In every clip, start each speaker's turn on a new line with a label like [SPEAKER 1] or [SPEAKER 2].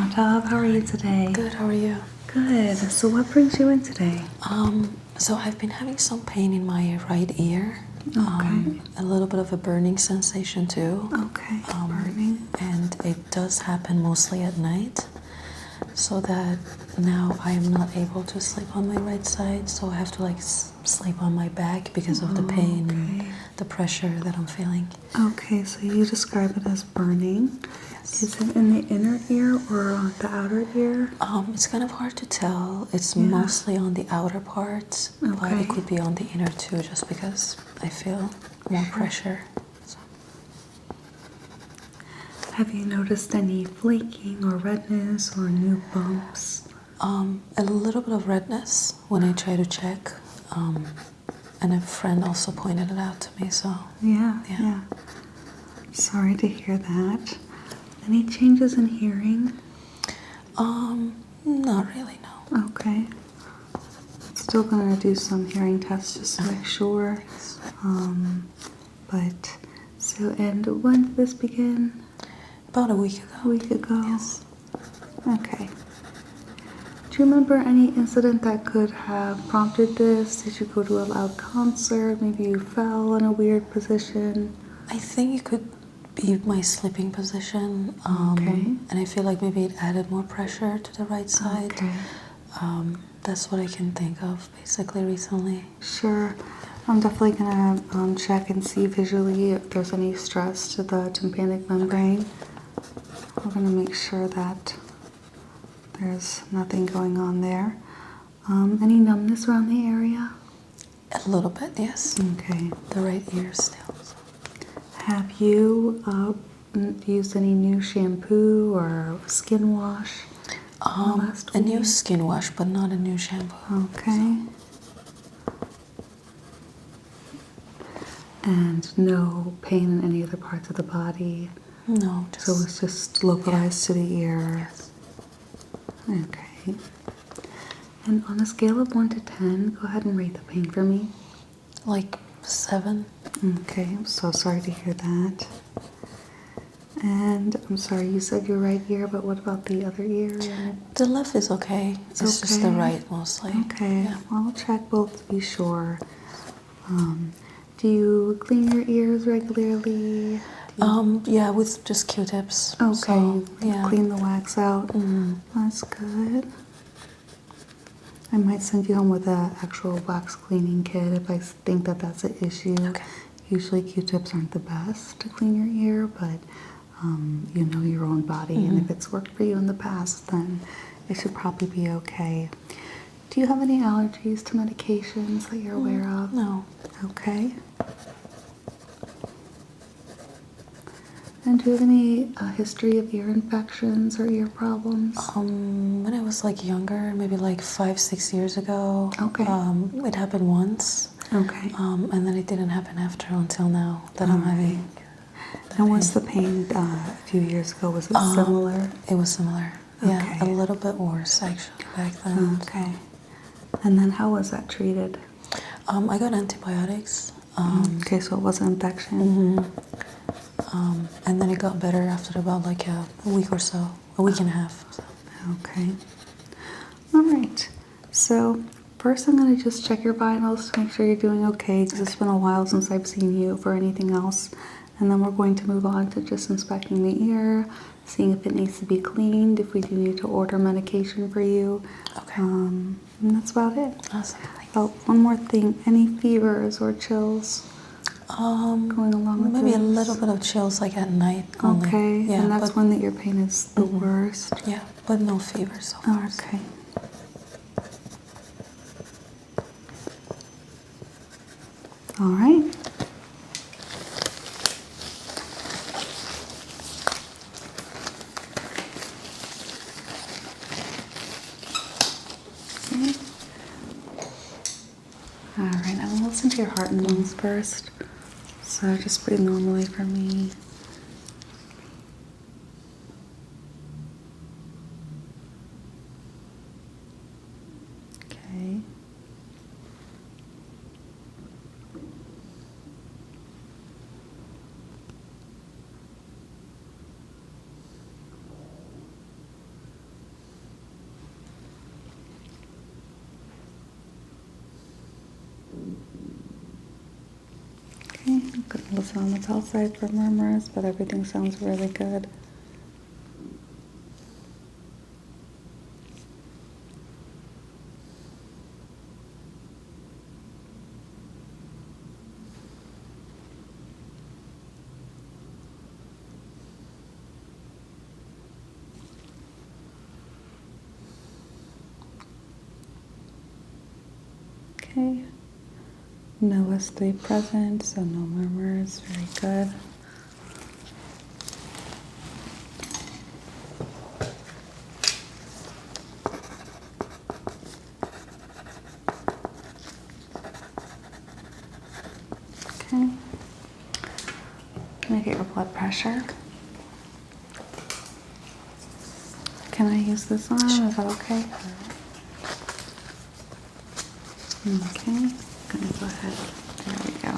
[SPEAKER 1] Mahtab. How are you today?
[SPEAKER 2] Good, how are you?
[SPEAKER 1] Good. So what brings you in today?
[SPEAKER 2] So I've been having some pain in my right ear.
[SPEAKER 1] Okay.
[SPEAKER 2] A little bit of a burning sensation too.
[SPEAKER 1] Okay. Burning.
[SPEAKER 2] And it does happen mostly at night. So that now I am not able to sleep on my right side. So I have to sleep on my back because of the pain and the pressure that I'm feeling.
[SPEAKER 1] Okay, so you describe it as burning.
[SPEAKER 2] Yes.
[SPEAKER 1] Is it in the inner ear or the outer ear?
[SPEAKER 2] It's kind of hard to tell. It's mostly on the outer part, but it could be on the inner too, just because I feel more pressure. So.
[SPEAKER 1] Have you noticed any flaking or redness or new bumps?
[SPEAKER 2] A little bit of redness when I try to check, and a friend also pointed it out to me. So
[SPEAKER 1] Yeah. Sorry to hear that. Any changes in hearing?
[SPEAKER 2] Not really, no.
[SPEAKER 1] Okay. Still gonna do some hearing tests just to make sure. And when did this begin?
[SPEAKER 2] About a week ago.
[SPEAKER 1] A week ago?
[SPEAKER 2] Yes.
[SPEAKER 1] Okay. Do you remember any incident that could have prompted this? Did you go to a loud concert? Maybe you fell in a weird position?
[SPEAKER 2] I think it could be my sleeping position. And I feel like maybe it added more pressure to the right side.
[SPEAKER 1] Okay.
[SPEAKER 2] That's what I can think of basically recently.
[SPEAKER 1] Sure. I'm definitely going to check and see visually if there's any stress to the tympanic membrane. We're going to make sure that there's nothing going on there. Any numbness around the area?
[SPEAKER 2] A little bit, yes.
[SPEAKER 1] Okay.
[SPEAKER 2] The right ear still.
[SPEAKER 1] Have you used any new shampoo or skin wash?
[SPEAKER 2] A new skin wash, but not a new shampoo.
[SPEAKER 1] Okay. And no pain in any other parts of the body?
[SPEAKER 2] No.
[SPEAKER 1] So it's just localized to the ear?
[SPEAKER 2] Yes.
[SPEAKER 1] Okay. And on a scale of 1 to 10, go ahead and rate the pain for me.
[SPEAKER 2] Like 7.
[SPEAKER 1] Okay, I'm so sorry to hear that. And I'm sorry, you said your right ear, but what about the other ear?
[SPEAKER 2] The left is okay. It's just the right mostly.
[SPEAKER 1] Okay,
[SPEAKER 2] yeah.
[SPEAKER 1] well, I'll check both to be sure. Do you clean your ears regularly?
[SPEAKER 2] Yeah, with just Q-tips.
[SPEAKER 1] Okay,
[SPEAKER 2] So,
[SPEAKER 1] clean the wax out. That's good. I might send you home with an actual wax cleaning kit if I think that that's an issue.
[SPEAKER 2] Okay.
[SPEAKER 1] Usually Q-tips aren't the best to clean your ear, but you know your own body, and if it's worked for you in the past, then it should probably be okay. Do you have any allergies to medications that you're aware of?
[SPEAKER 2] No.
[SPEAKER 1] Okay. And do you have any history of ear infections or ear problems?
[SPEAKER 2] When I was younger, maybe 5-6 years ago.
[SPEAKER 1] Okay.
[SPEAKER 2] It happened once.
[SPEAKER 1] Okay.
[SPEAKER 2] And then it didn't happen after until now that I'm having.
[SPEAKER 1] And was the pain a few years ago, was it similar?
[SPEAKER 2] It was similar. Yeah,
[SPEAKER 1] Okay.
[SPEAKER 2] a little bit worse actually back then.
[SPEAKER 1] Okay. And then how was that treated?
[SPEAKER 2] I got antibiotics.
[SPEAKER 1] Okay, so it was an infection.
[SPEAKER 2] And then it got better after about a week or so, a week and a half. So.
[SPEAKER 1] Okay. All right. So first I'm going to just check your vitals to make sure you're doing okay, because it's been a while since I've seen you for anything else. And then we're going to move on to just inspecting the ear, seeing if it needs to be cleaned, if we do need to order medication for you.
[SPEAKER 2] Okay.
[SPEAKER 1] And that's about it.
[SPEAKER 2] Awesome.
[SPEAKER 1] Oh, one more thing. Any fevers or chills going along with
[SPEAKER 2] maybe
[SPEAKER 1] this?
[SPEAKER 2] a little bit of chills at night only.
[SPEAKER 1] Okay,
[SPEAKER 2] Yeah,
[SPEAKER 1] and that's when the ear pain is the worst?
[SPEAKER 2] Yeah, but no fever so far.
[SPEAKER 1] Okay. All right. All right, I'm gonna listen to your heart and lungs first. So just breathe normally for me. Okay. listen on the bell side for murmurs, but everything sounds really good. Okay. No S3 present, so no murmurs. Very good. Okay. Can I get your blood pressure? Can I use this arm? Is that okay? Okay. Gonna go ahead. There we go.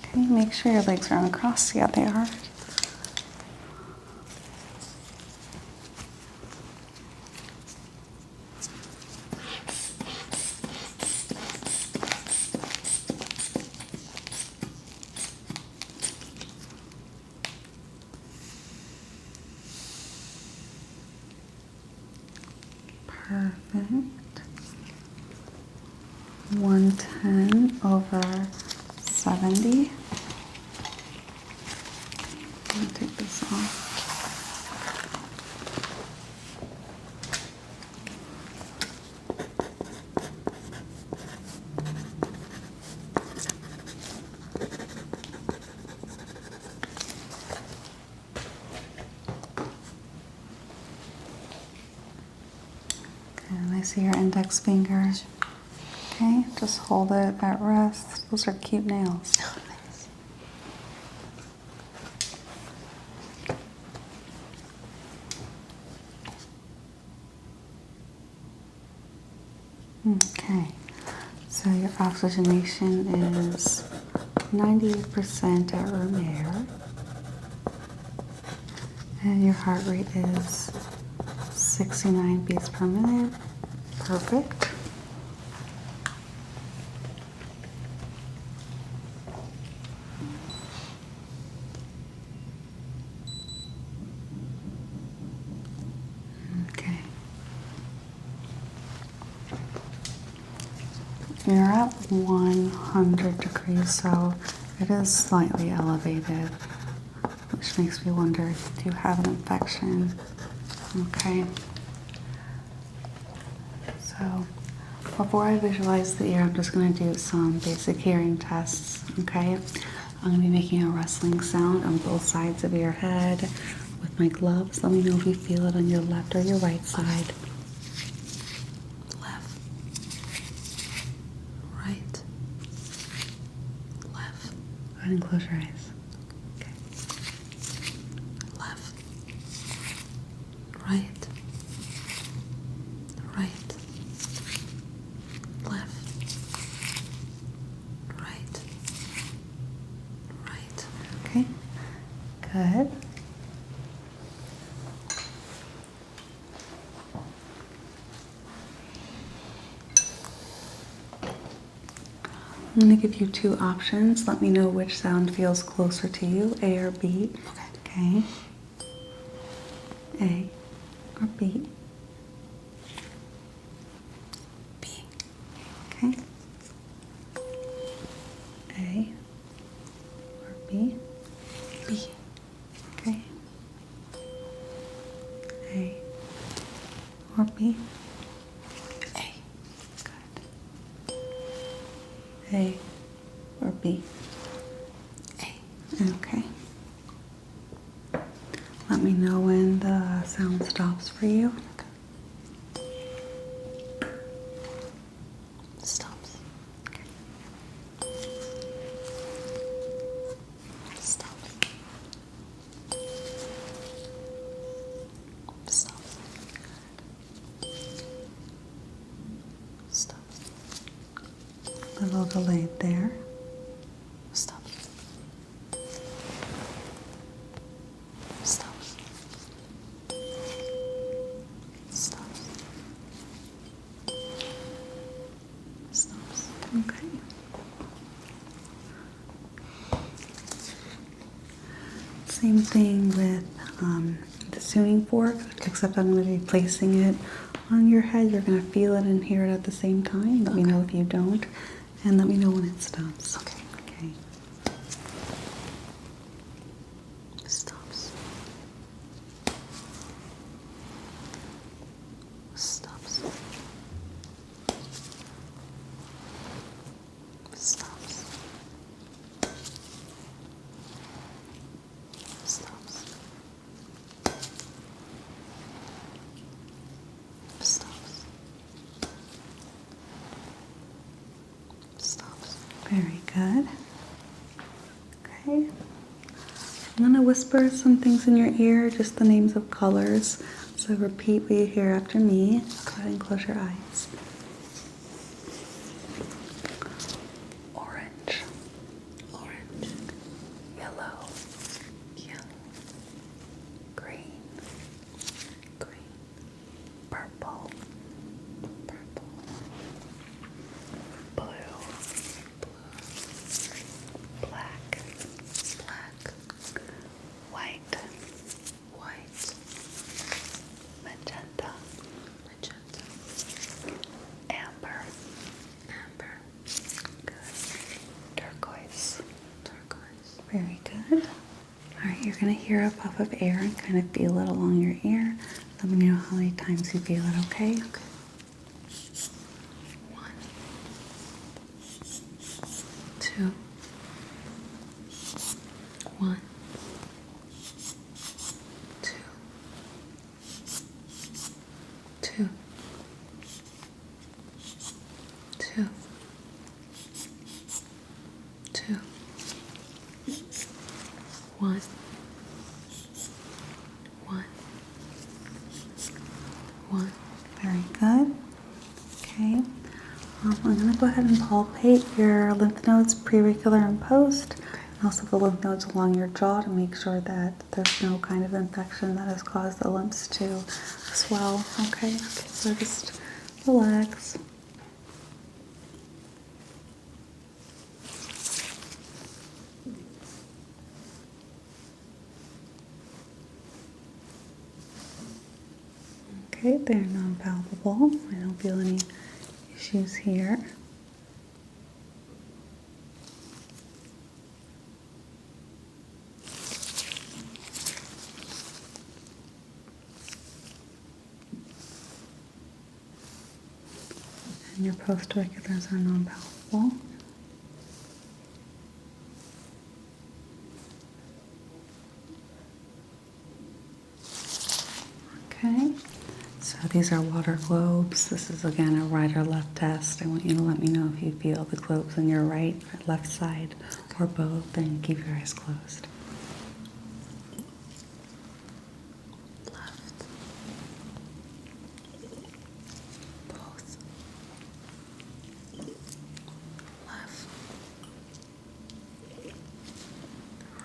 [SPEAKER 1] Okay, make sure your legs are uncrossed. Yeah, they are. Perfect. 110 over 70. Let me take this off. And I see your index finger. Okay, just hold it at rest. Those are cute nails.
[SPEAKER 2] Oh, thanks.
[SPEAKER 1] Okay, so your oxygenation is 98% at room air. And your heart rate is 69 beats per minute. Perfect. Okay. You're at 100 degrees, so it is slightly elevated, which makes me wonder if you do have an infection. Okay. So before I visualize the ear, I'm just going to do some basic hearing tests. Okay. I'm going to be making a rustling sound on both sides of your head with my gloves. Let me know if you feel it on your left or your right side.
[SPEAKER 2] Left. Right. Left.
[SPEAKER 1] Go ahead and close your eyes. Okay.
[SPEAKER 2] Left. Right. Right. Left. Right. Right.
[SPEAKER 1] Okay. Good. I'm going to give you two options. Let me know which sound feels closer to you, A or B. Okay. A or B.
[SPEAKER 2] B.
[SPEAKER 1] Okay. A or B.
[SPEAKER 2] B.
[SPEAKER 1] Okay. A or B.
[SPEAKER 2] A.
[SPEAKER 1] Good. A or B.
[SPEAKER 2] A.
[SPEAKER 1] Okay. Let me know when the sound stops for you.
[SPEAKER 2] Stops. Stops. Stops. Stops.
[SPEAKER 1] A little delayed there.
[SPEAKER 2] Stops.
[SPEAKER 1] same thing with the tuning fork, except I'm going to be placing it on your head. You're going to feel it and hear it at the same time. Let me know if you don't, and let me know when it stops.
[SPEAKER 2] Okay.
[SPEAKER 1] Okay.
[SPEAKER 2] Stops. Stops. Stops. Stops. Stops. Stops.
[SPEAKER 1] Very good. Okay. I'm going to whisper some things in your ear, just the names of colors. So repeat what you hear after me. Go ahead and close your eyes. Orange.
[SPEAKER 2] Orange.
[SPEAKER 1] Yellow.
[SPEAKER 2] Yellow.
[SPEAKER 1] Green.
[SPEAKER 2] Green.
[SPEAKER 1] Purple.
[SPEAKER 2] Purple.
[SPEAKER 1] Blue.
[SPEAKER 2] Blue.
[SPEAKER 1] Black.
[SPEAKER 2] Black.
[SPEAKER 1] White.
[SPEAKER 2] White.
[SPEAKER 1] Magenta.
[SPEAKER 2] Magenta.
[SPEAKER 1] Amber.
[SPEAKER 2] Amber.
[SPEAKER 1] Good. Turquoise.
[SPEAKER 2] Turquoise.
[SPEAKER 1] Very good. All right, you're going to hear a puff of air and kind of feel it along your ear. Let me know how many times you feel it, okay?
[SPEAKER 2] Okay. 1, 2, 1, 2, 2, 2, 2, 1, 1, 1.
[SPEAKER 1] Very good. Okay. I'm going to go ahead and palpate your lymph nodes, preauricular and post, and also the lymph nodes along your jaw to make sure that there's no kind of infection that has caused the lymphs to swell. Okay. So just relax. Okay, they're non-palpable. I don't feel any issues here. And your post-auriculars are non-palpable. Okay. So these are water globes. This is again a right or left test. I want you to let me know if you feel the globes on your right or left side or both, and keep your eyes closed.
[SPEAKER 2] Left. Both. Left.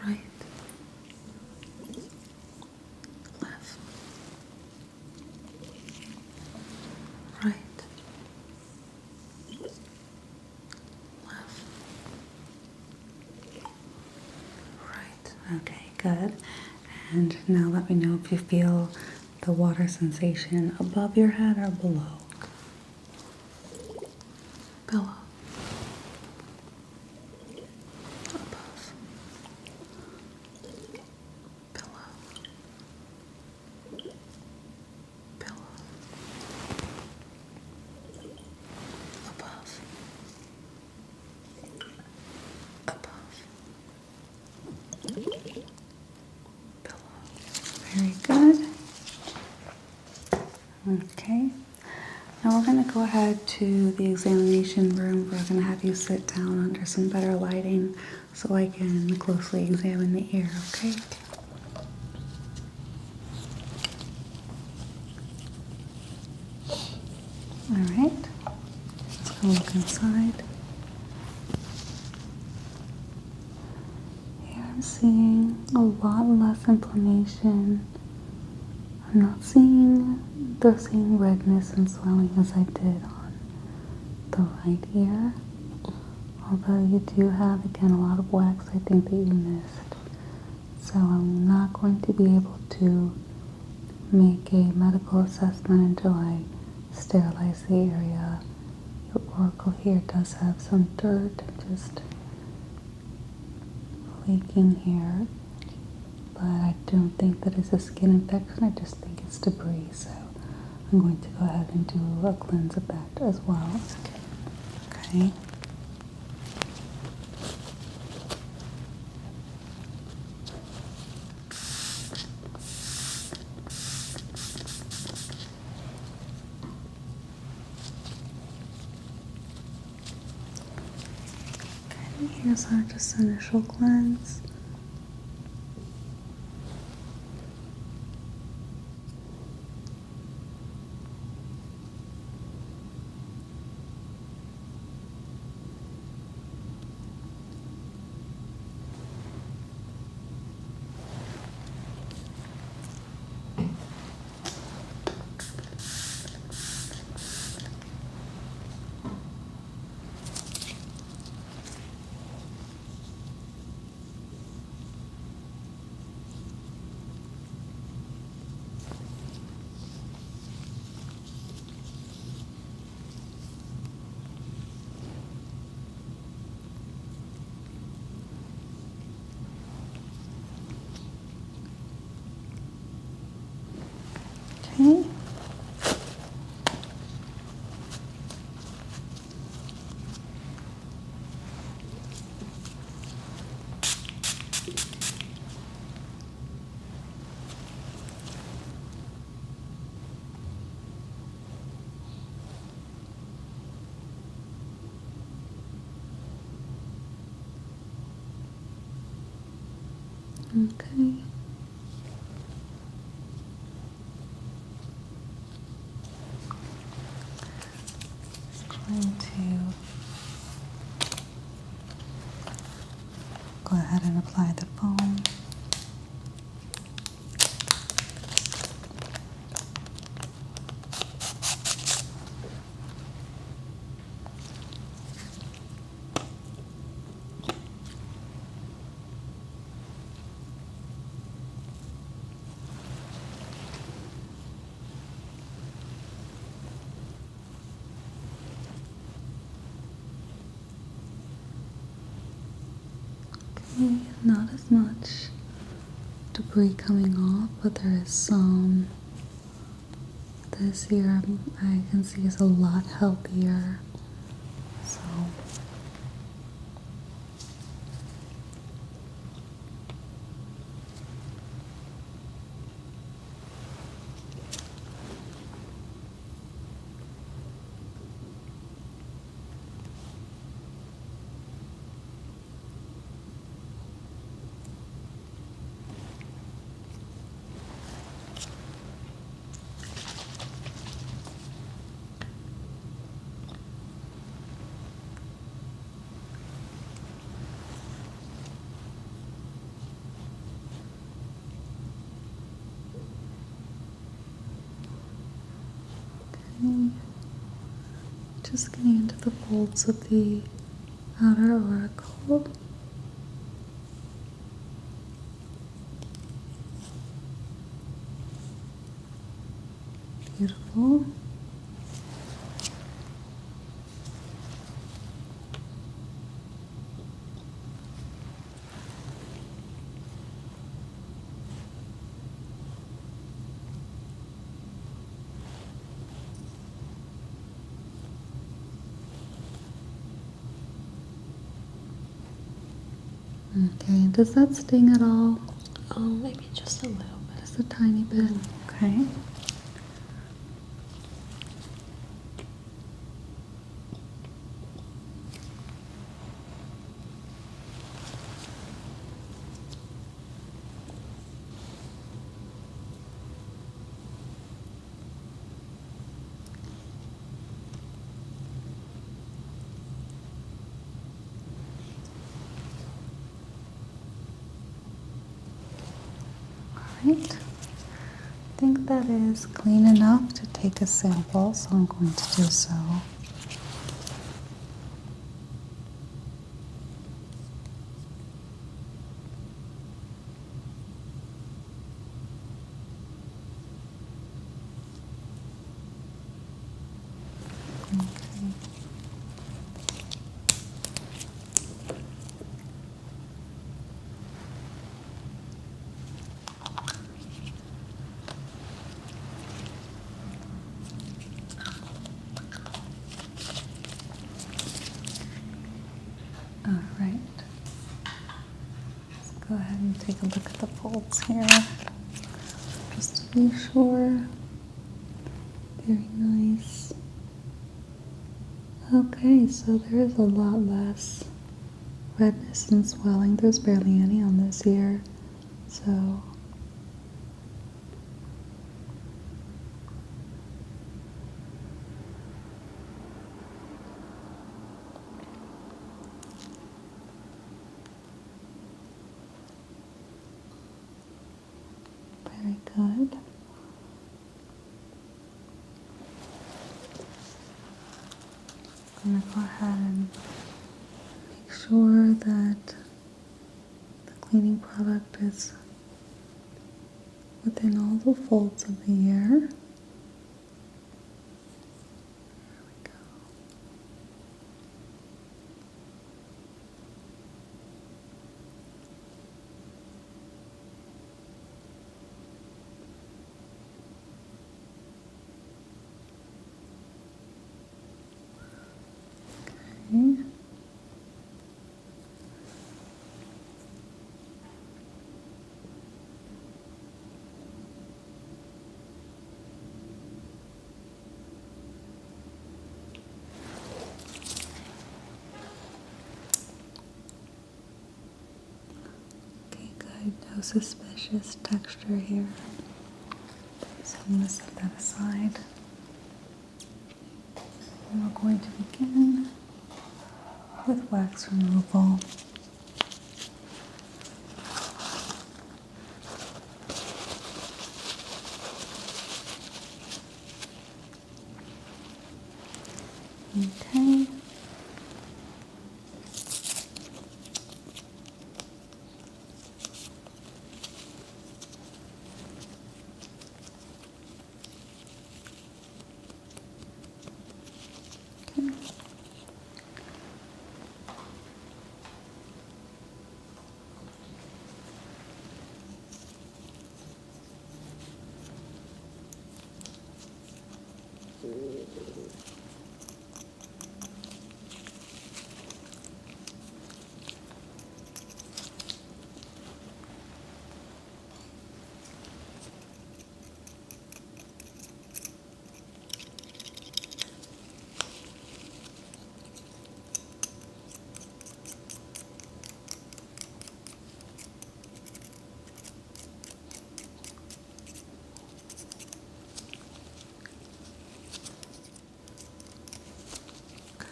[SPEAKER 2] Right. Left. Right. Left. Right.
[SPEAKER 1] Okay, good. And now let me know if you feel the water sensation above your head or below.
[SPEAKER 2] Below. Above. Below. Below. Above. Above. Below.
[SPEAKER 1] Very good. Okay. Now we're going to go ahead to the examination room. We're going to have you sit down under some better lighting so I can closely examine the ear, okay? All right. Let's go look inside. Here I'm seeing a lot less inflammation. I'm not seeing the same redness and swelling as I did on the right ear. Although you do have, again, a lot of wax I think that you missed. So I'm not going to be able to make a medical assessment until I sterilize the area. Your auricle here does have some dirt just leaking here, but I don't think that it's a skin infection. I just think it's debris, so I'm going to go ahead and do a cleanse of that as well. Okay. Here's our just initial cleanse. Okay. Okay. Going to go ahead and apply the foam. Okay, not as much debris coming off, but there is some. This here I can see is a lot healthier. So just getting into the folds of the outer auricle. Beautiful. Okay, does that sting at all?
[SPEAKER 2] Oh, maybe just a little bit.
[SPEAKER 1] Just a tiny bit. Okay. Right. I think that is clean enough to take a sample, so I'm going to do so. and take a look at the folds here, just to be sure. Very nice. Okay, so there is a lot less redness and swelling. There's barely any on this ear, so very good. I'm going to go ahead and make sure that the cleaning product is within all the folds of the ear. There we go. Okay. Okay, good. No suspicious texture here. So I'm going to set that aside. And we're going to begin with wax removal. Okay. Okay.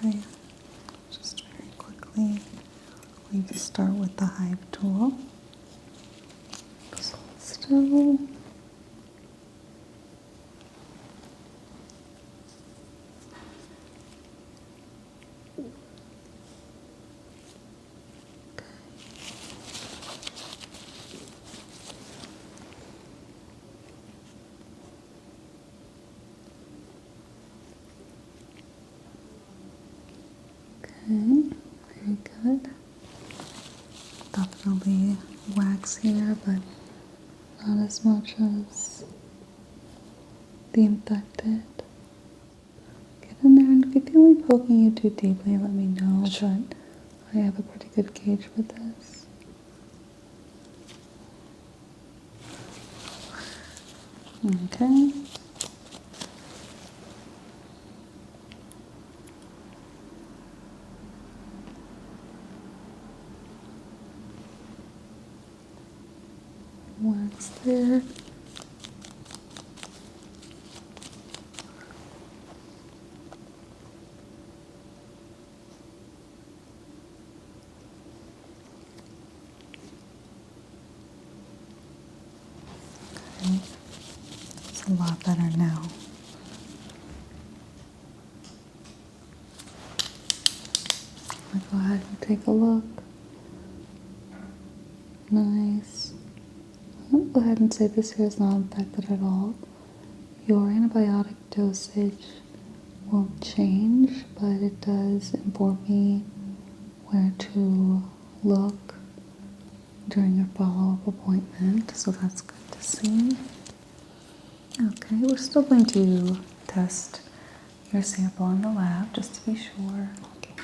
[SPEAKER 1] Okay, just very quickly, I'm going to start with the hive tool. Just hold still. Okay, very good. Definitely wax here, but not as much as the infected. Get in there, and if you feel me poking you too deeply, let me know, but I have a pretty good gauge with this. Okay. Wax there. Okay. It's a lot better now. I'll go ahead and take a look. Nice. I'll go ahead and say this here is not infected at all. Your antibiotic dosage won't change, but it does inform me where to look during your follow-up appointment, so that's good to see. Okay, we're still going to test your sample in the lab just to be sure. Okay.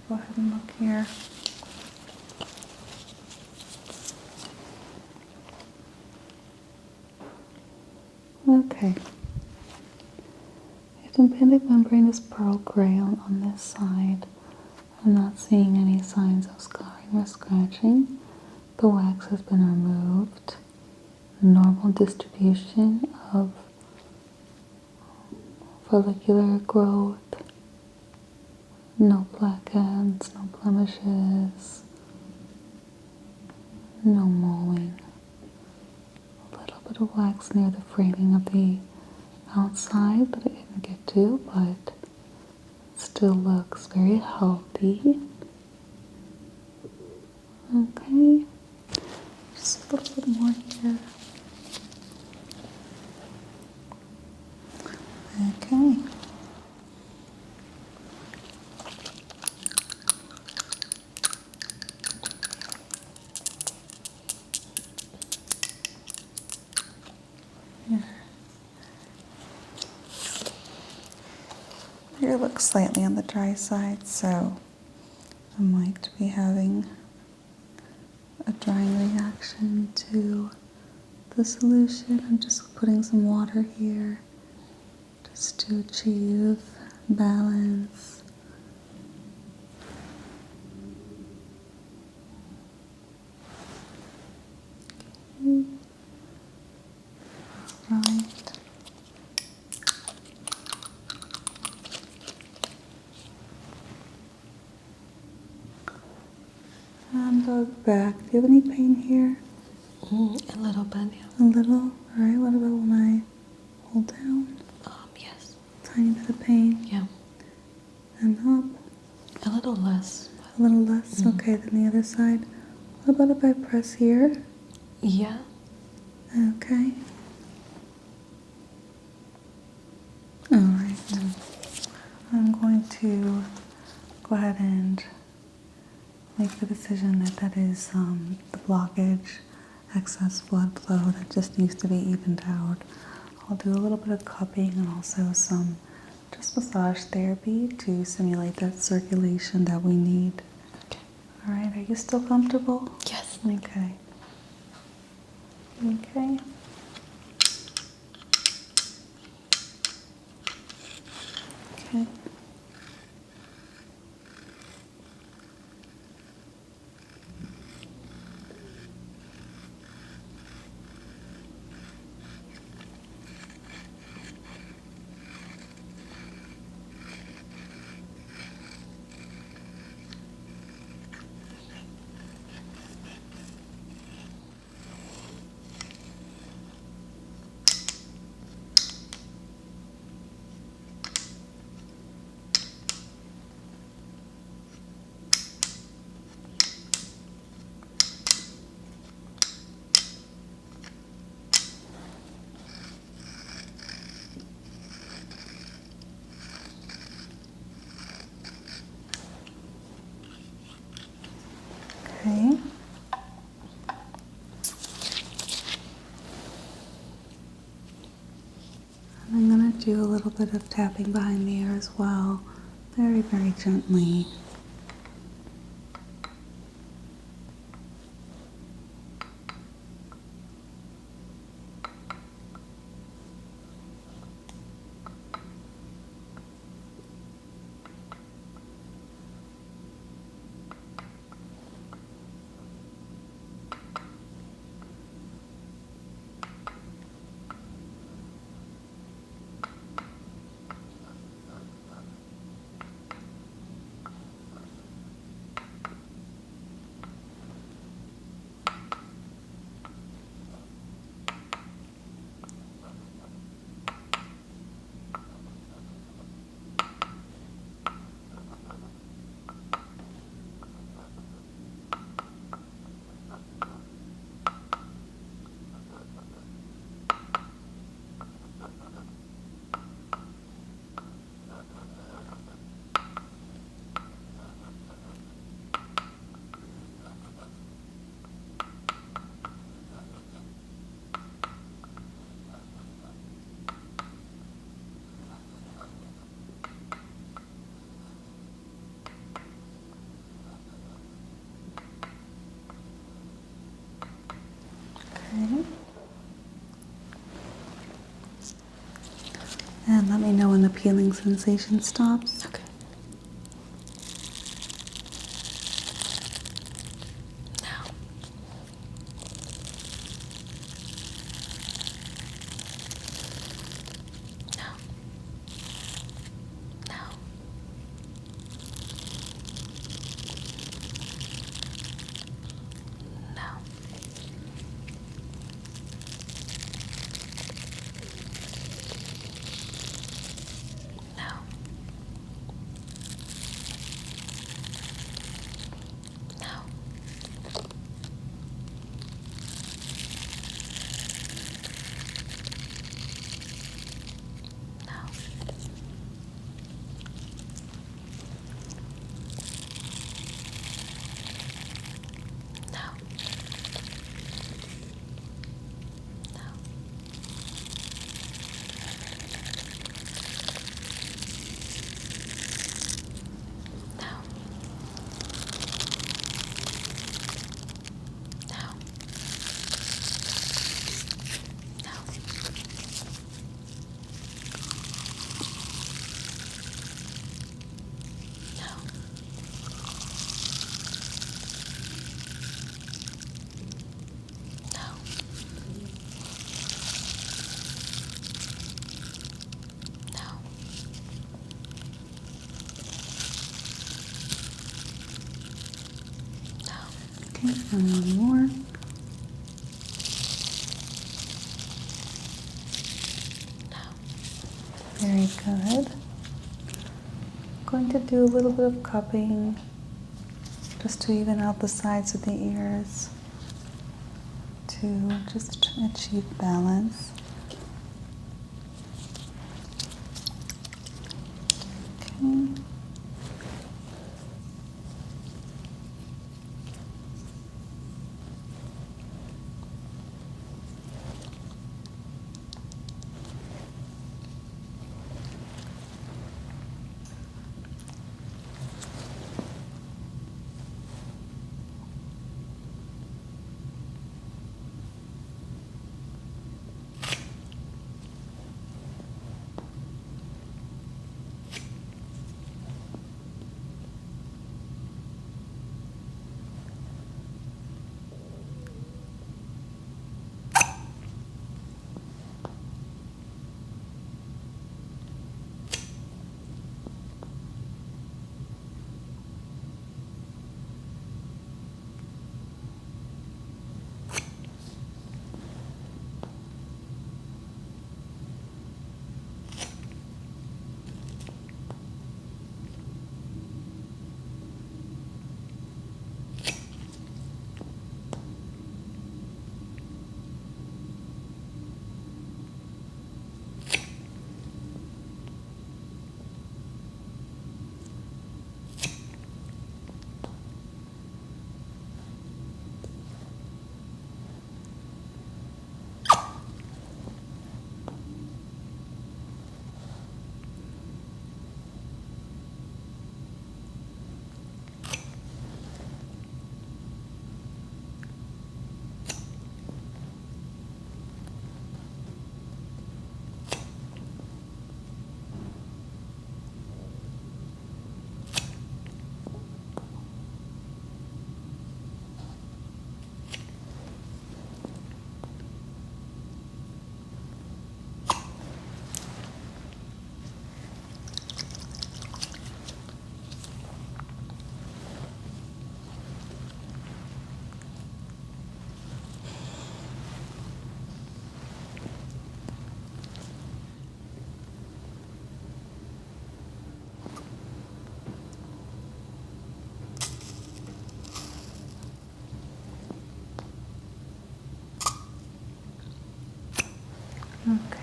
[SPEAKER 1] Go ahead and look here. Okay. Your tympanic membrane is pearl gray on this side. I'm not seeing any signs of scarring or scratching. The wax has been removed. Normal distribution of follicular growth. No blackheads, no blemishes, no mowing. A little bit of wax near the framing of the outside that I didn't get to, but still looks very healthy. Okay, just a little bit more here. Okay. Your looks slightly on the dry side, so I might be having a drying reaction to the solution. I'm just putting some water here just to achieve balance. Okay. Right. And the back. Do you have any pain here?
[SPEAKER 2] A little bit, yeah.
[SPEAKER 1] A little? Alright, what about when I hold down?
[SPEAKER 2] Yes.
[SPEAKER 1] Tiny bit of pain.
[SPEAKER 2] Yeah.
[SPEAKER 1] And up.
[SPEAKER 2] A little less.
[SPEAKER 1] A little less? Okay, then the other side. What about if I press here?
[SPEAKER 2] Yeah.
[SPEAKER 1] Okay. Alright. I'm going to go ahead and make the decision that that is the blockage, excess blood flow that just needs to be evened out. I'll do a little bit of cupping and also some just massage therapy to simulate that circulation that we need.
[SPEAKER 2] Okay.
[SPEAKER 1] All right, are you still comfortable?
[SPEAKER 2] Yes.
[SPEAKER 1] Okay. Okay. Okay. Okay. And I'm going to do a little bit of tapping behind the ear as well. Very, very gently. And let me know when the peeling sensation stops.
[SPEAKER 2] Okay. Now. Now. Now. Now. Now. Now. Now. Now. Now. Now. Now. Now. Now. Now. Now. Now.
[SPEAKER 1] Okay, and one more.
[SPEAKER 2] Now.
[SPEAKER 1] Very good. Going to do a little bit of cupping just to even out the sides of the ears to just achieve balance. Okay.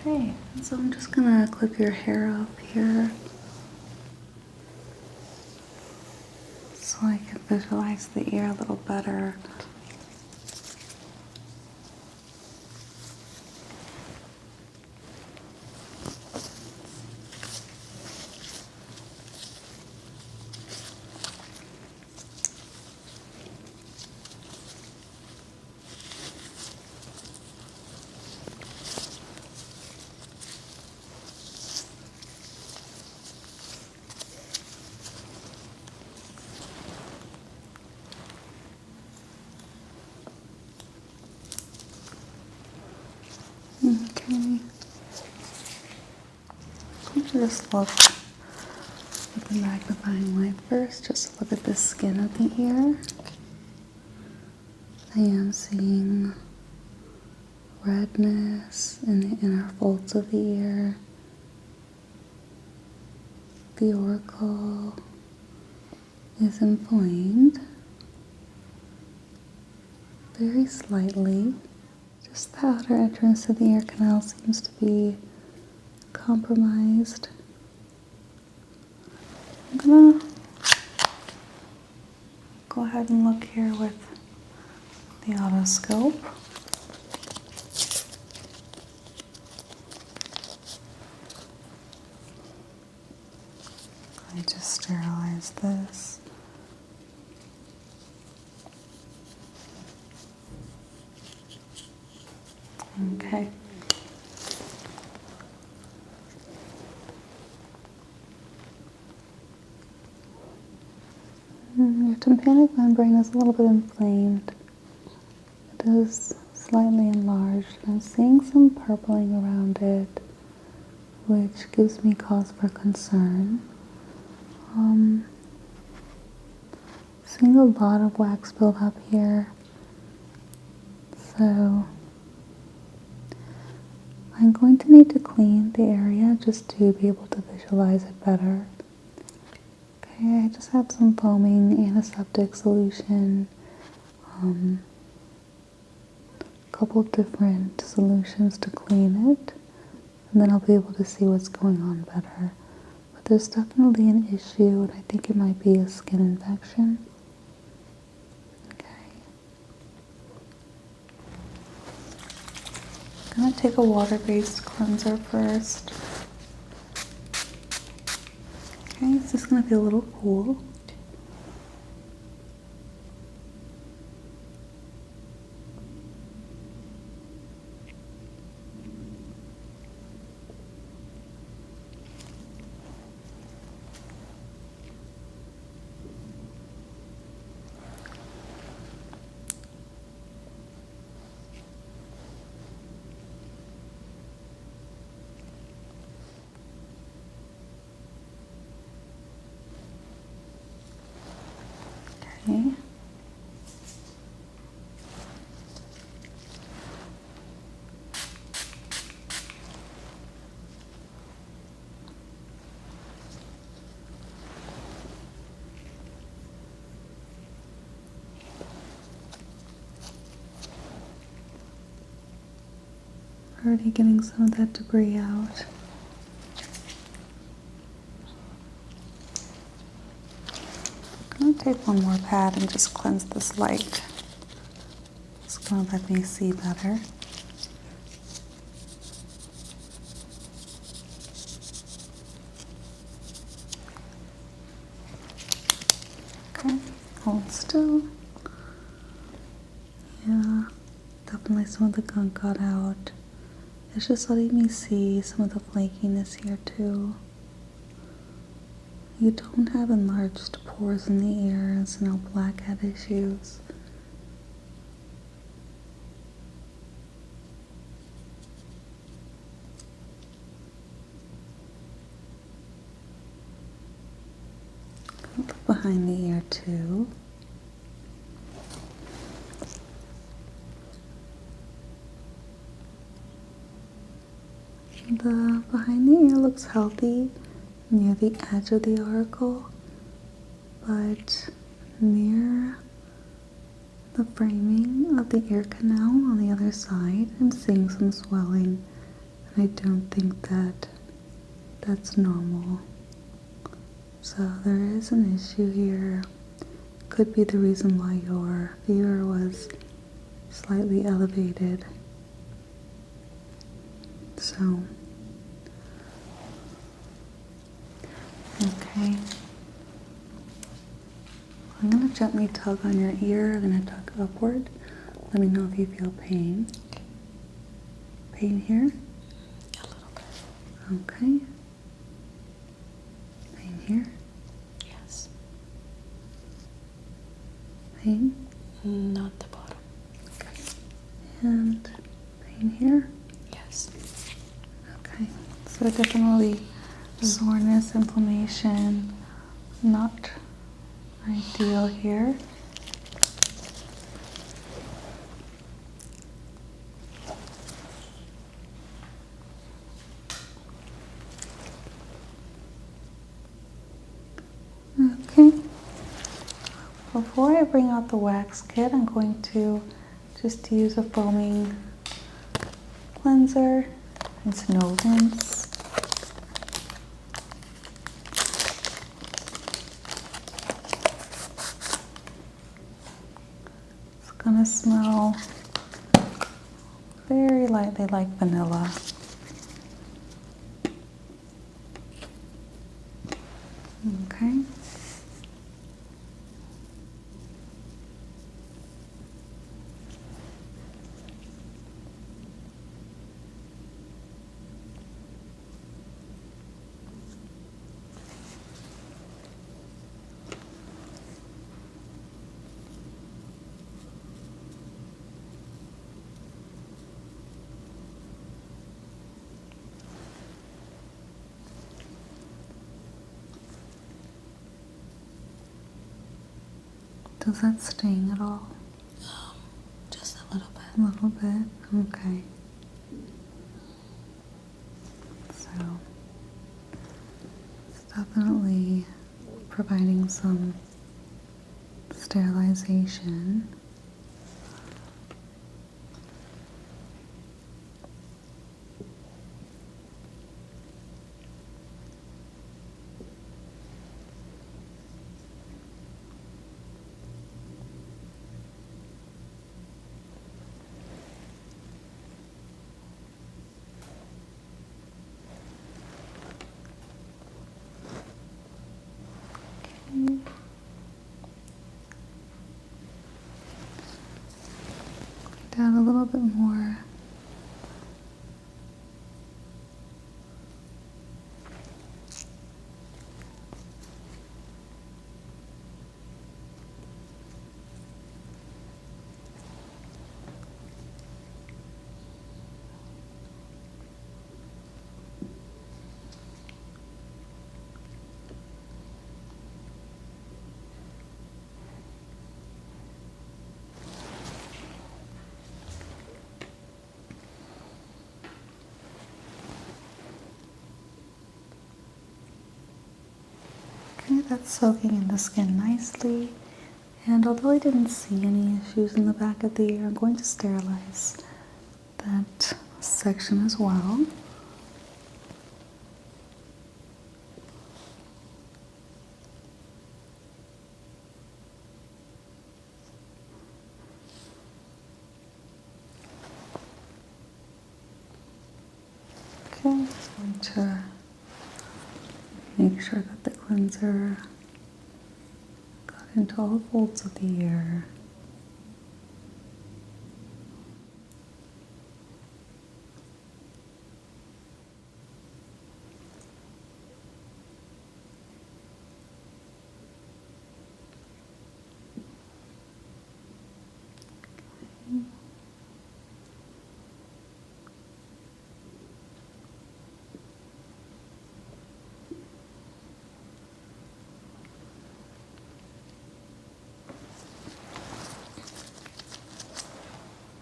[SPEAKER 1] Okay, so I'm just gonna clip your hair up here so I can visualize the ear a little better. Just look with the magnifying light first, just look at the skin of the ear. I am seeing redness in the inner folds of the ear. The auricle is inflamed, very slightly. Just the outer entrance of the ear canal seems to be compromised. I'm gonna go ahead and look here with the otoscope. I just sterilize this. Okay. Your tympanic membrane is a little bit inflamed. It is slightly enlarged. I'm seeing some purpling around it, which gives me cause for concern. Seeing a lot of wax buildup here. So I'm going to need to clean the area just to be able to visualize it better. Okay, I just have some foaming antiseptic solution, a couple different solutions to clean it, and then I'll be able to see what's going on better. But there's definitely an issue, and I think it might be a skin infection. I'm going to take a water-based cleanser first. Okay, it's just going to be a little cool. Okay. Already getting some of that debris out. I'm going to take one more pad and just cleanse this light. It's going to let me see better. Okay, hold still. Yeah, definitely some of the gunk got out. It's just letting me see some of the flakiness here too. You don't have enlarged pores in the ears, no blackhead issues. Look behind the ear too. The behind the ear looks healthy near the edge of the auricle, but near the framing of the ear canal on the other side, I'm seeing some swelling, and I don't think that that's normal. So there is an issue here. Could be the reason why your fever was slightly elevated. So, okay. I'm going to gently tug on your ear. I'm going to tug upward. Let me know if you feel pain. Pain here?
[SPEAKER 2] A little bit.
[SPEAKER 1] Okay. Pain here?
[SPEAKER 2] Yes.
[SPEAKER 1] Pain?
[SPEAKER 2] Not the bottom.
[SPEAKER 1] Okay. And pain here?
[SPEAKER 2] Yes.
[SPEAKER 1] Okay. So definitely soreness, inflammation, not ideal here. Okay. Before I bring out the wax kit, I'm going to just use a foaming cleanser. It's no rinse. It's gonna smell very lightly like vanilla. Okay. Does that sting at all?
[SPEAKER 2] Just a little bit.
[SPEAKER 1] A little bit? Okay. So, it's definitely providing some sterilization. Down a little bit more. Okay, that's soaking in the skin nicely. And although I didn't see any issues in the back of the ear, I'm going to sterilize that section as well. Okay, I'm going to make sure that the cleanser got into all folds of the ear.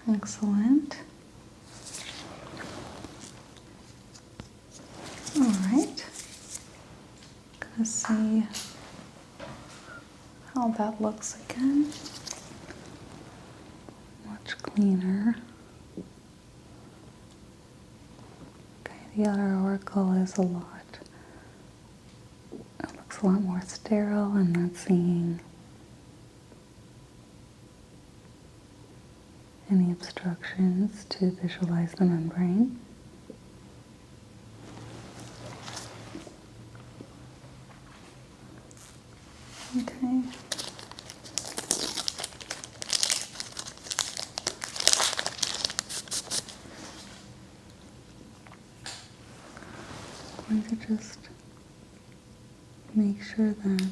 [SPEAKER 1] Excellent. All right. Gonna see how that looks again. Much cleaner. Okay, the other Auricle is a lot. It looks a lot more sterile. I'm not seeing any obstructions to visualize the membrane. Okay. I'm going to just make sure that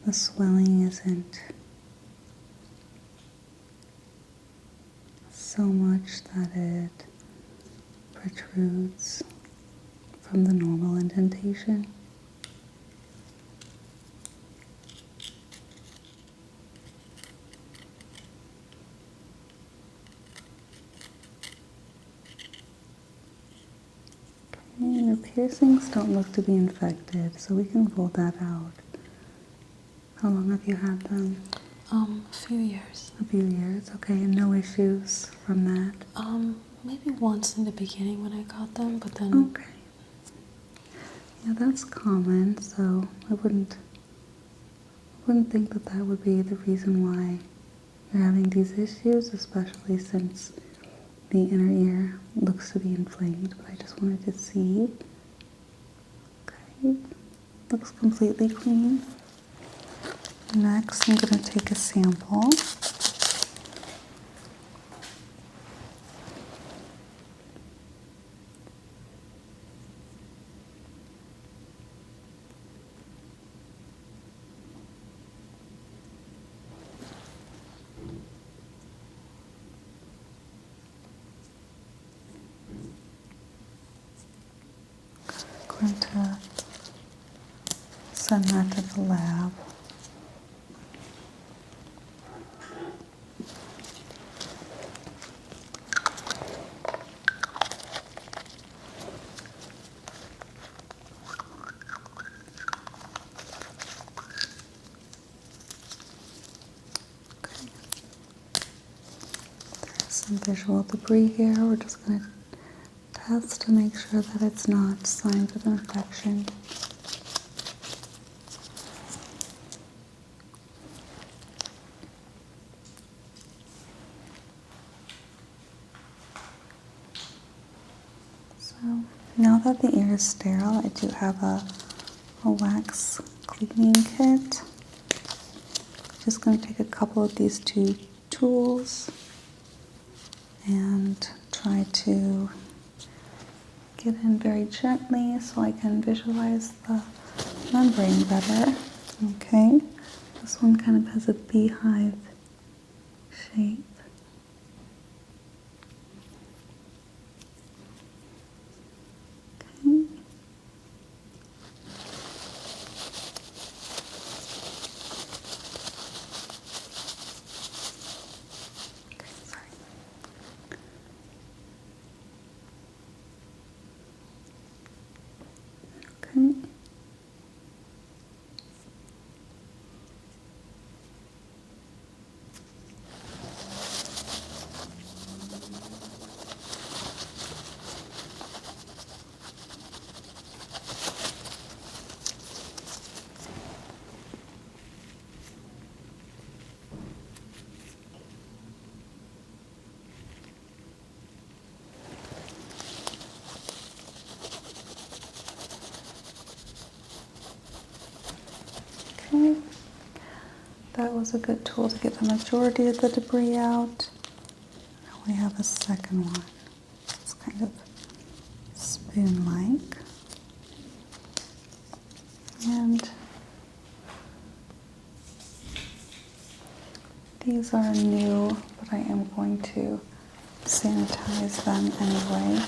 [SPEAKER 1] the swelling isn't so much that it protrudes from the normal indentation. Okay, your piercings don't look to be infected, so we can rule that out. How long have you had them?
[SPEAKER 2] A few years.
[SPEAKER 1] A few years, okay, and no issues from that?
[SPEAKER 2] Maybe once in the beginning when I got them, but then...
[SPEAKER 1] Okay. Yeah, that's common, so I wouldn't think that that would be the reason why you're having these issues, especially since the inner ear looks to be inflamed, but I just wanted to see. Okay, looks completely clean. Next, I'm going to take a sample. I'm going to send that to the lab. Some visual debris here. We're just going to test to make sure that it's not signs of infection. So now that the ear is sterile, I do have a wax cleaning kit. Just going to take a couple of these two tools and try to get in very gently so I can visualize the membrane better. Okay, this one kind of has a beehive shape. Okay. Okay. Okay, that was a good tool to get the majority of the debris out. Now we have a second one. It's kind of spoon-like. And these are new, but I am going to sanitize them anyway.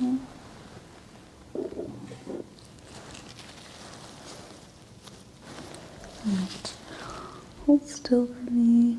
[SPEAKER 1] Okay. Right. Hold still for me.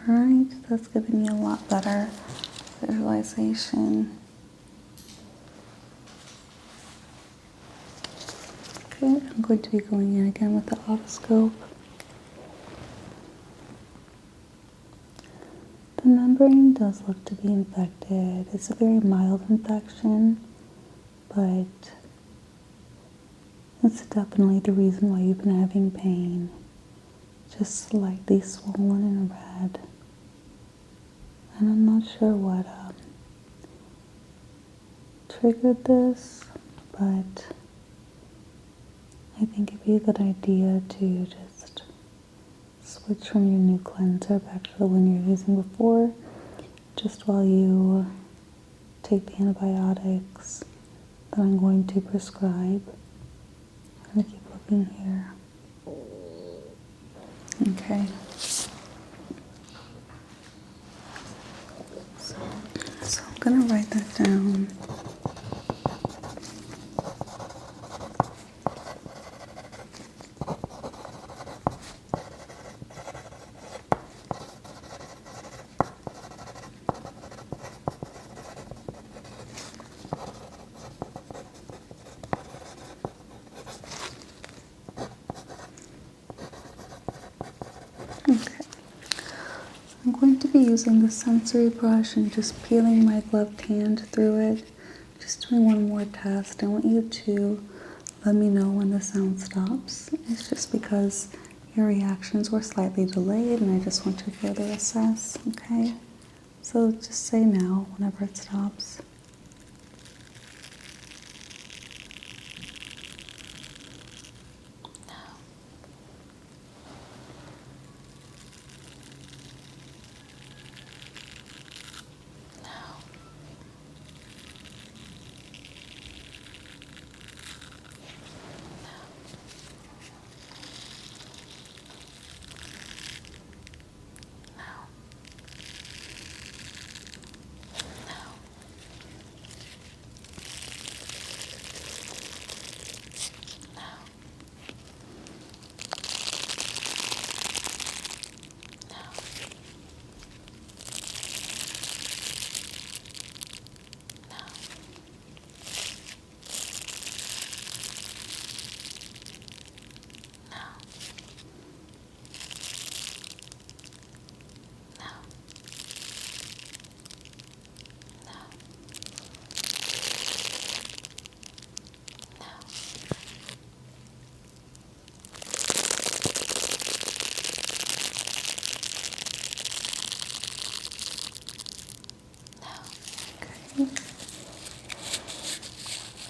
[SPEAKER 1] Alright, that's giving me a lot better visualization. Okay, I'm going to be going in again with the otoscope. The membrane does look to be infected. It's a very mild infection, but It's definitely the reason why you've been having pain. Just slightly swollen and red. And I'm not sure what triggered this, but I think it'd be a good idea to just switch from your new cleanser back to the one you're using before, just while you take the antibiotics that I'm going to prescribe. I'm going to keep looking here. Okay. So I'm going to write that down. Okay. I'm going to be using the sensory brush and just peeling my gloved hand through it. Just doing one more test. I want you to let me know when the sound stops. It's just because your reactions were slightly delayed and I just want to further assess, okay? So just say now whenever it stops.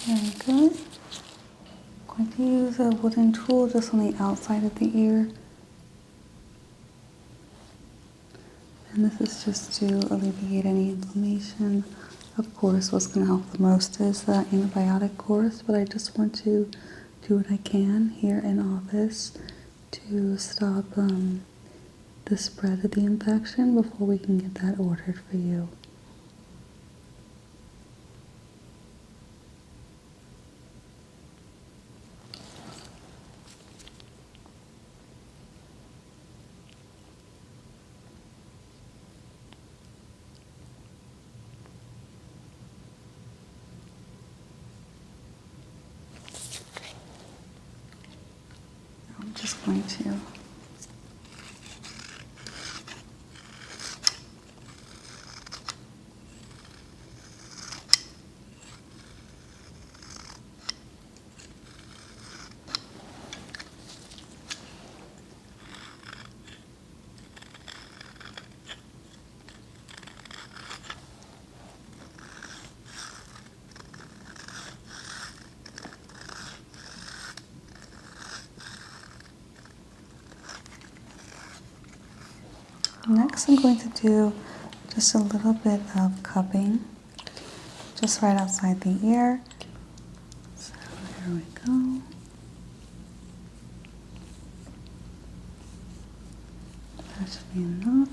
[SPEAKER 1] Very good. I'm going to use a wooden tool just on the outside of the ear. And this is just to alleviate any inflammation. Of course, what's going to help the most is the antibiotic course, but I just want to do what I can here in office to stop the spread of the infection before we can get that ordered for you. I'm just going to next I'm going to do just a little bit of cupping, just right outside the ear. So here we go. That should be enough.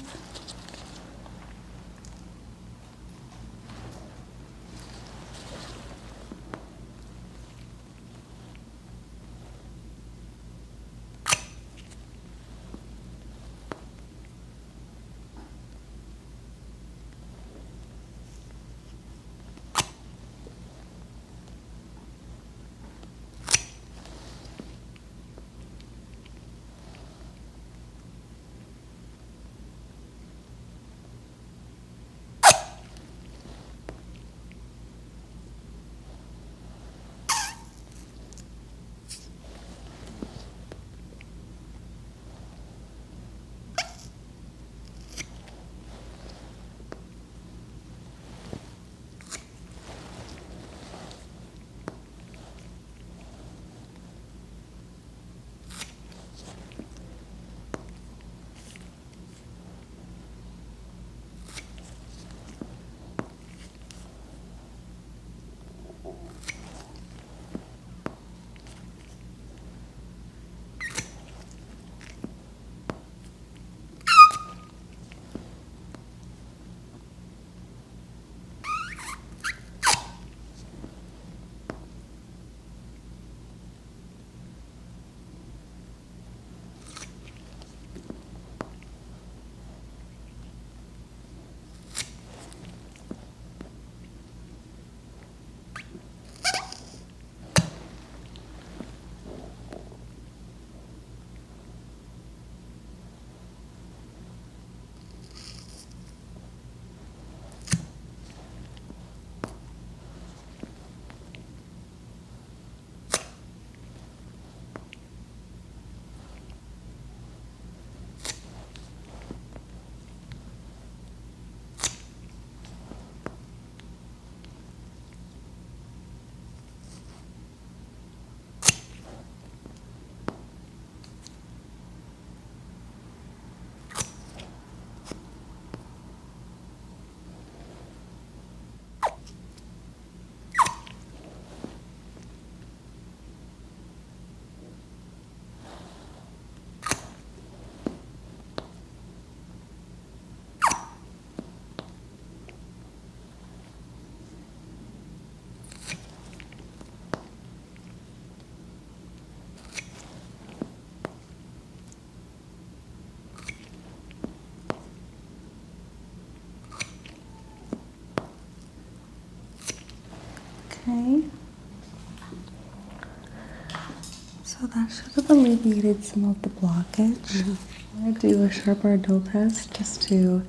[SPEAKER 1] So that should have alleviated some of the blockage. I'm going to do a sharper dull test just to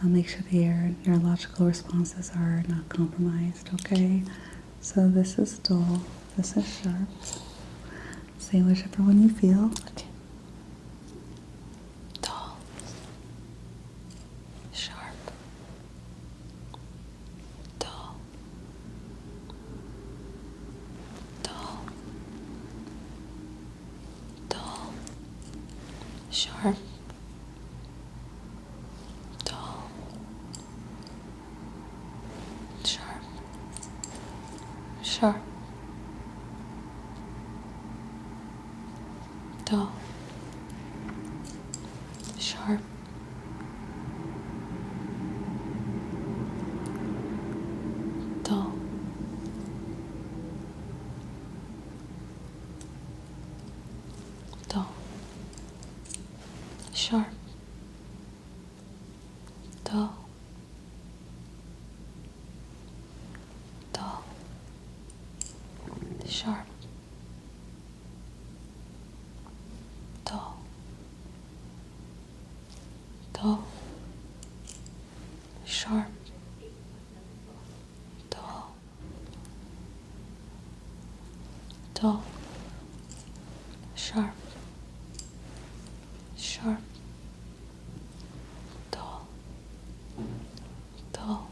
[SPEAKER 1] make sure the neurological responses are not compromised, okay? So this is dull, this is sharp. Say whichever one you feel.
[SPEAKER 2] Okay. Dull. Sharp. Dull. Dull. Dull. Sharp. Dull. Sharp. Sharp. Dull. Sharp. Dull. Dull. Sharp. Dull. Dull. Sharp. Dull. Dull. Sharp. Dull. Dull. Sharp. Sharp. Dull. Dull.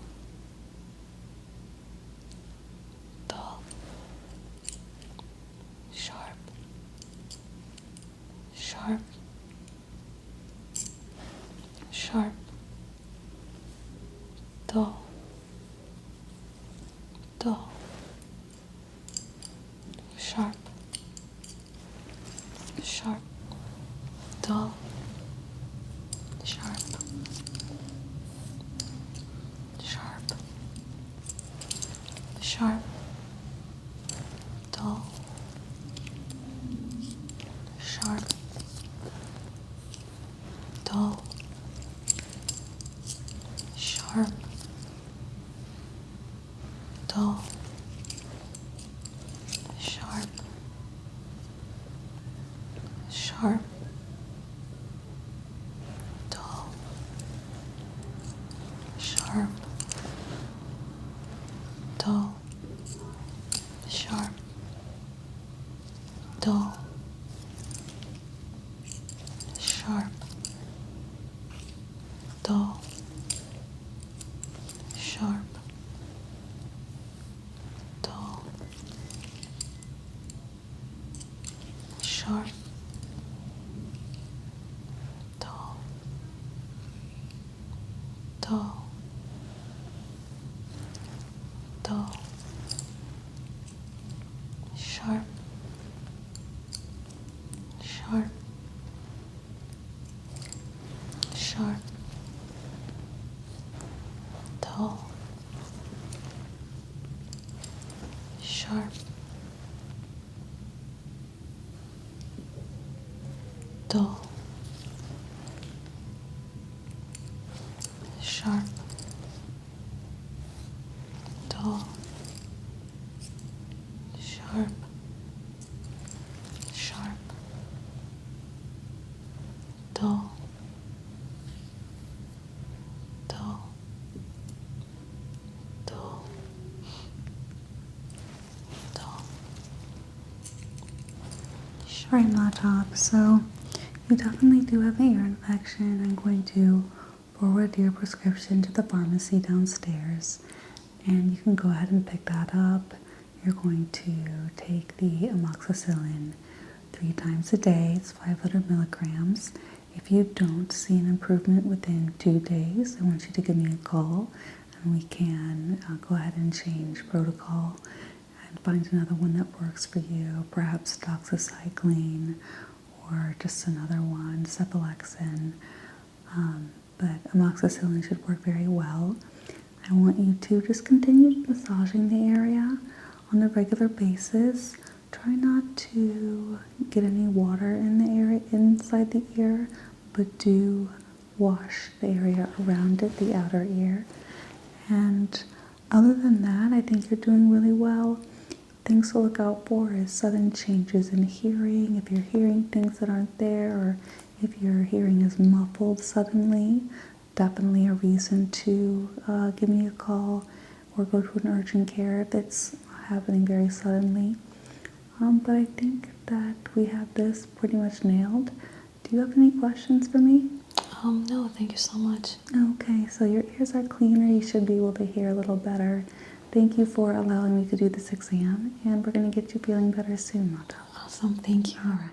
[SPEAKER 2] Dull. Sharp. Sharp. Sharp. Dull. Dull. Sharp. Sharp. Dull. Sharp. Sharp. Sharp. Dull. Sharp. Dull. Sharp. Dull. Sharp. Sharp. Dull. Sharp. Dull. Sharp. Dull. Sharp. Dull. Sharp. Dull. Sharp. Dull. Dull. Dull. Sharp. Sharp. Sharp. Dull. Sharp. Dull. Sharp. Dull. Sharp. Sharp. Dull. Dull. Dull. Dull.
[SPEAKER 1] Sure, Mahtab. So you definitely do have an ear infection. I'm going to forward your prescription to the pharmacy downstairs, and you can go ahead and pick that up. You're going to take the amoxicillin 3 times a day. It's 500 milligrams. If you don't see an improvement within 2 days, I want you to give me a call, and we can go ahead and change protocol and find another one that works for you, perhaps doxycycline or just another one, cephalexin. But amoxicillin should work very well. I want you to just continue massaging the area on a regular basis. Try not to get any water in the area inside the ear, but do wash the area around it, the outer ear. And other than that, I think you're doing really well. things to look out for is sudden changes in hearing. If you're hearing things that aren't there, or if your hearing is muffled suddenly, definitely a reason to give me a call or go to an urgent care if it's happening very suddenly. But I think that we have this pretty much nailed. Do you have any questions for me?
[SPEAKER 2] No, thank you so much.
[SPEAKER 1] Okay, so your ears are cleaner. You should be able to hear a little better. Thank you for allowing me to do this exam, and we're going to get you feeling better soon, Mahtab.
[SPEAKER 2] Awesome, thank you.
[SPEAKER 1] All right.